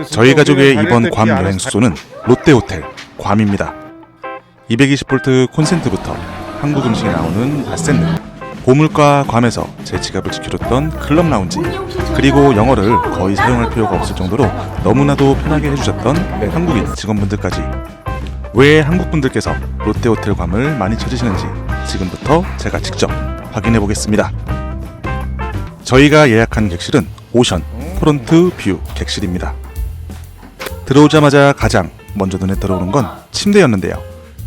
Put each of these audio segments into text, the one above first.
저희 가족의 이번 괌 여행 숙소는 롯데호텔 괌입니다. 220V 콘센트부터 한국 음식이 나오는 바센느, 보물과 괌에서 제 지갑을 지켜줬던 클럽 라운지, 그리고 영어를 거의 사용할 필요가 없을 정도로 너무나도 편하게 해주셨던 한국인 직원분들까지. 왜 한국분들께서 롯데호텔 괌을 많이 찾으시는지 지금부터 제가 직접 확인해 보겠습니다. 저희가 예약한 객실은 오션 프론트 뷰 객실입니다. 들어오자마자 가장 먼저 눈에 들어오는 건 침대였는데요.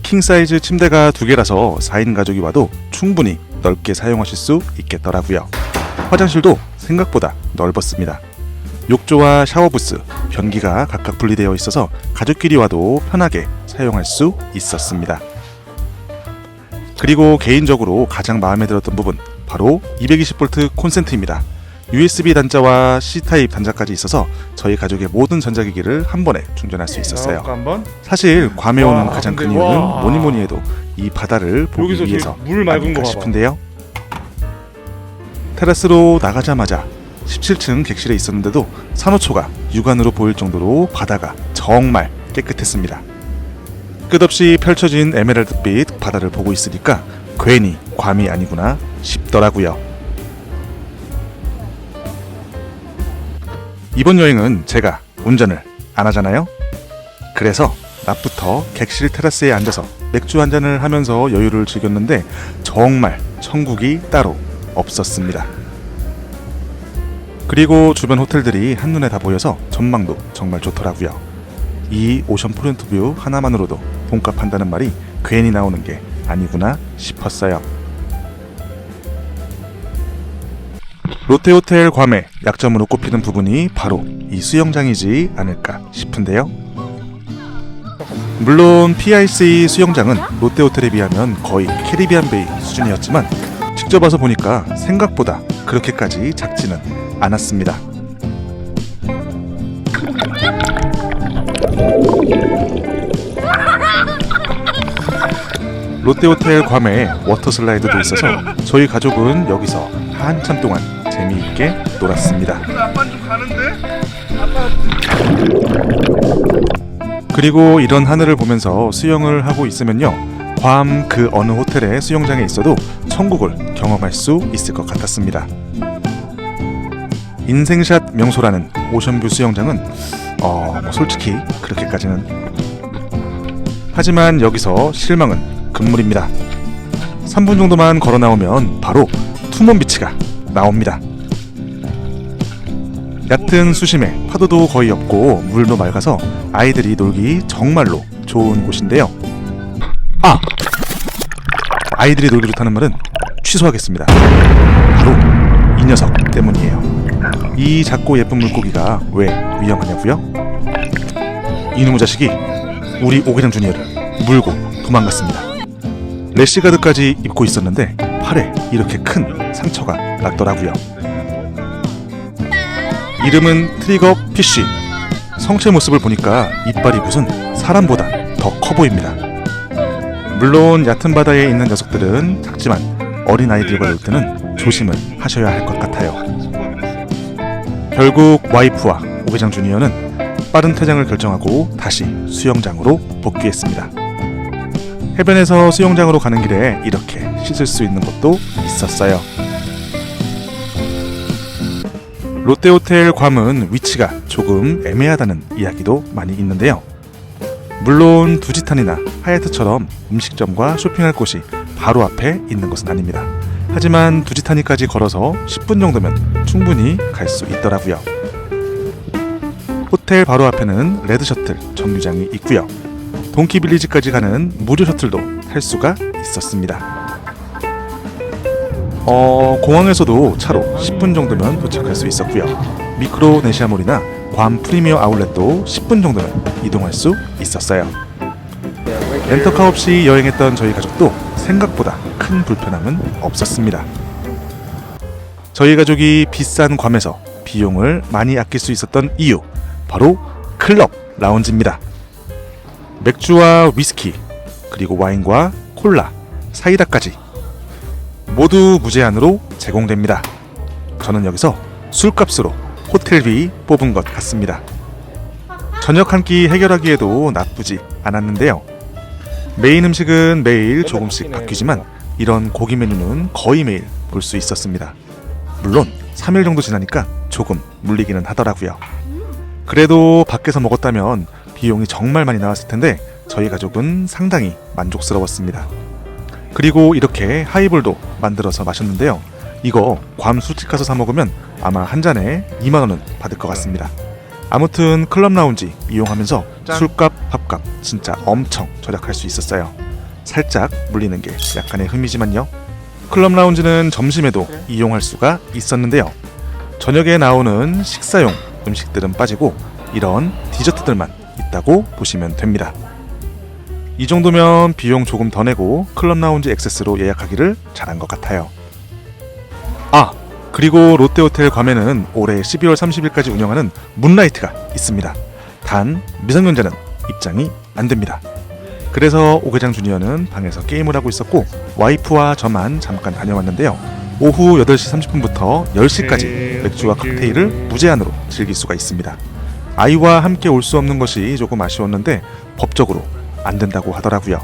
킹사이즈 침대가 2개라서 4인 가족이 와도 충분히 넓게 사용하실 수 있겠더라고요. 화장실도 생각보다 넓었습니다. 욕조와 샤워부스, 변기가 각각 분리되어 있어서 가족끼리 와도 편하게 사용할 수 있었습니다. 그리고 개인적으로 가장 마음에 들었던 부분, 바로 220V 콘센트입니다. USB 단자와 C타입 단자까지 있어서 저희 가족의 모든 전자기기를 한 번에 충전할 수 있었어요. 사실 괌에 오는 가장 큰 이유는 뭐니 해도 이 바다를 보기 위해서 아닐까 싶은데요. 테라스로 나가자마자 17층 객실에 있었는데도 산호초가 육안으로 보일 정도로 바다가 정말 깨끗했습니다. 끝없이 펼쳐진 에메랄드빛 바다를 보고 있으니까 괜히 괌이 아니구나 싶더라고요. 이번 여행은 제가 운전을 안 하잖아요. 그래서 낮부터 객실 테라스에 앉아서 맥주 한잔을 하면서 여유를 즐겼는데 정말 천국이 따로 없었습니다. 그리고 주변 호텔들이 한눈에 다 보여서 전망도 정말 좋더라고요. 이 오션 프론트 뷰 하나만으로도 돈값 한다는 말이 괜히 나오는 게 아니구나 싶었어요. 롯데호텔 괌의 약점으로 꼽히는 부분이 바로 이 수영장이지 않을까 싶은데요. 물론 PIC 수영장은 롯데호텔에 비하면 거의 캐리비안 베이 수준이었지만 직접 와서 보니까 생각보다 그렇게까지 작지는 않았습니다. 롯데호텔 괌에 워터슬라이드도 있어서 저희 가족은 여기서 한참 동안 재미있게 놀았습니다. 그리고 이런 하늘을 보면서 수영을 하고 있으면요, 괌 그 어느 호텔의 수영장에 있어도 천국을 경험할 수 있을 것 같았습니다. 인생샷 명소라는 오션뷰 수영장은 솔직히 그렇게까지는. 하지만 여기서 실망은 금물입니다. 3분 정도만 걸어 나오면 바로 투몬비치가 나옵니다. 얕은 수심에 파도도 거의 없고 물도 맑아서 아이들이 놀기 정말로 좋은 곳인데요. 아이들이 놀기 좋다는 말은 취소하겠습니다. 바로 이 녀석 때문이에요. 이 작고 예쁜 물고기가 왜 위험하냐고요? 이놈의 자식이 우리 오기장 주니어를 물고 도망갔습니다. 래시가드까지 입고 있었는데 팔에 이렇게 큰 상처가 났더라고요. 이름은 트리거 피쉬. 성체 모습을 보니까 이빨이 무슨 사람보다 더 커 보입니다. 물론 얕은 바다에 있는 녀석들은 작지만 어린 아이들과 놀 때는 조심을 하셔야 할 것 같아요. 결국 와이프와 오기장 주니어는 빠른 퇴장을 결정하고 다시 수영장으로 복귀했습니다. 해변에서 수영장으로 가는 길에 이렇게 씻을 수 있는 곳도 있었어요. 롯데호텔 괌은 위치가 조금 애매하다는 이야기도 많이 있는데요. 물론 두지탄이나 하얏트처럼 음식점과 쇼핑할 곳이 바로 앞에 있는 것은 아닙니다. 하지만 두지탄이까지 걸어서 10분 정도면 충분히 갈 수 있더라고요. 호텔 바로 앞에는 레드셔틀 정류장이 있고요. 동키빌리지까지 가는 무료 셔틀도 탈 수가 있었습니다. 공항에서도 차로 10분 정도면 도착할 수 있었고요. 미크로네시아몰이나 괌 프리미어 아울렛도 10분 정도면 이동할 수 있었어요. 렌터카 없이 여행했던 저희 가족도 생각보다 큰 불편함은 없었습니다. 저희 가족이 비싼 괌에서 비용을 많이 아낄 수 있었던 이유, 바로 클럽 라운지입니다. 맥주와 위스키, 그리고 와인과 콜라, 사이다까지 모두 무제한으로 제공됩니다. 저는 여기서 술값으로 호텔비 뽑은 것 같습니다. 저녁 한 끼 해결하기에도 나쁘지 않았는데요. 메인 음식은 매일 조금씩 바뀌지만 이런 고기 메뉴는 거의 매일 볼 수 있었습니다. 물론 3일 정도 지나니까 조금 물리기는 하더라고요. 그래도 밖에서 먹었다면 비용이 정말 많이 나왔을 텐데 저희 가족은 상당히 만족스러웠습니다. 그리고 이렇게 하이볼도 만들어서 마셨는데요. 이거 괌 술집 가서 사 먹으면 아마 한 잔에 2만 원은 받을 것 같습니다. 아무튼 클럽 라운지 이용하면서 술값, 밥값 진짜 엄청 절약할 수 있었어요. 살짝 물리는 게 약간의 흠이지만요. 클럽 라운지는 점심에도 이용할 수가 있었는데요. 저녁에 나오는 식사용 음식들은 빠지고 이런 디저트들만 있다고 보시면 됩니다. 이 정도면 비용 조금 더 내고 클럽 라운지 액세스로 예약하기를 잘한 것 같아요. 그리고 롯데호텔 괌에는 올해 12월 30일까지 운영하는 문라이트가 있습니다. 단 미성년자는 입장이 안 됩니다. 그래서 오계장 주니어는 방에서 게임을 하고 있었고 와이프와 저만 잠깐 다녀왔는데요. 오후 8시 30분부터 10시까지 맥주와 칵테일을 무제한으로 즐길 수가 있습니다. 아이와 함께 올 수 없는 것이 조금 아쉬웠는데 법적으로 안 된다고 하더라고요.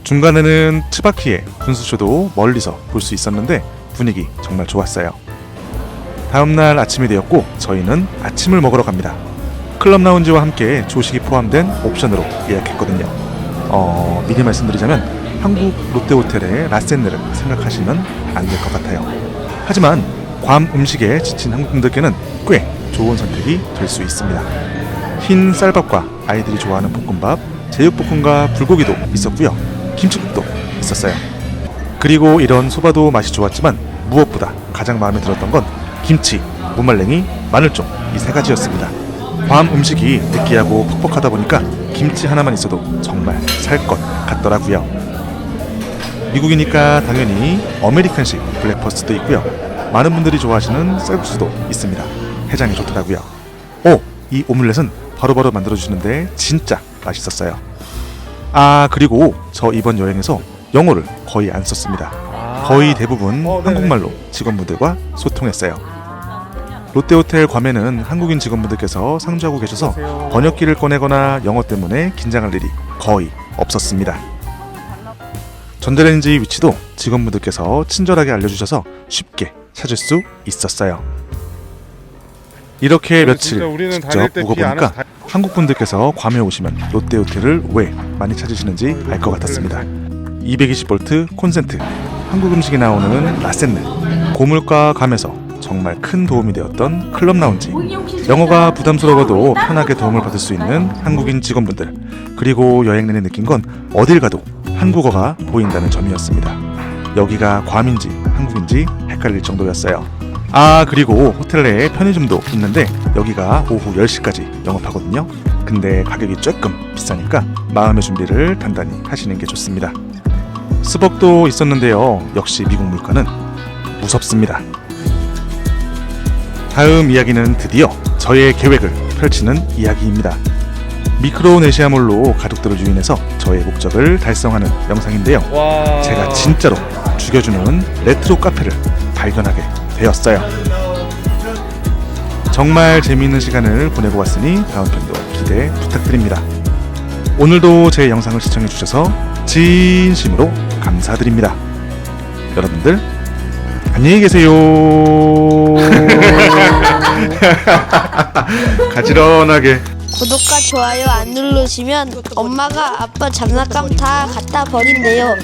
중간에는 츠바키의 분수쇼도 멀리서 볼 수 있었는데 분위기 정말 좋았어요. 다음날 아침이 되었고 저희는 아침을 먹으러 갑니다. 클럽 라운지와 함께 조식이 포함된 옵션으로 예약했거든요. 미리 말씀드리자면 한국 롯데호텔의 라센느를 생각하시면 안 될 것 같아요. 하지만 괌 음식에 지친 한국분들께는 꽤 좋은 선택이 될 수 있습니다. 흰 쌀밥과 아이들이 좋아하는 볶음밥, 제육볶음과 불고기도 있었고요. 김치국도 있었어요. 그리고 이런 소바도 맛이 좋았지만 무엇보다 가장 마음에 들었던 건 김치, 무말랭이, 마늘종 이 세 가지였습니다. 괌 음식이 느끼하고 퍽퍽하다 보니까 김치 하나만 있어도 정말 살 것 같더라고요. 미국이니까 당연히 아메리칸식 블랙퍼스트도 있고요. 많은 분들이 좋아하시는 쌀국수도 있습니다. 해장이 좋더라고요. 이 오믈렛은 바로바로 만들어주시는데 진짜 맛있었어요. 그리고 저 이번 여행에서 영어를 거의 안 썼습니다. 거의 대부분 한국말로 직원분들과 소통했어요. 롯데호텔 괌에는 한국인 직원분들께서 상주하고 계셔서 번역기를 꺼내거나 영어 때문에 긴장할 일이 거의 없었습니다. 전자레인지 위치도 직원분들께서 친절하게 알려주셔서 쉽게 찾을 수 있었어요. 이렇게 며칠 직접 묵어보니까 한국분들께서 괌에 오시면 롯데호텔을 왜 많이 찾으시는지 알 것 같았습니다. 220V 콘센트, 한국 음식이 나오는 라센느, 고물가 괌에서 정말 큰 도움이 되었던 클럽 라운지, 영어가 부담스러워도 편하게 도움을 받을 수 있는 한국인 직원분들, 그리고 여행 내내 느낀 건 어딜 가도 한국어가 보인다는 점이었습니다. 여기가 괌인지 한국인지 헷갈릴 정도였어요. 그리고 호텔 내에 편의점도 있는데 여기가 오후 10시까지 영업하거든요. 근데 가격이 조금 비싸니까 마음의 준비를 단단히 하시는 게 좋습니다. 스벅도 있었는데요. 역시 미국 물가는 무섭습니다. 다음 이야기는 드디어 저의 계획을 펼치는 이야기입니다. 미크로네시아몰로 가족들을 유인해서 저의 목적을 달성하는 영상인데요. 제가 진짜로 죽여주는 레트로 카페를 발견하게 되었어요. 정말 재미있는 시간을 보내고 왔으니 다음 편도 기대 부탁드립니다. 오늘도 제 영상을 시청해주셔서 진심으로 감사드립니다. 여러분들 안녕히 계세요. 가지런하게 구독과 좋아요 안 누르시면 엄마가 아빠 장난감 다 갖다 버린대요.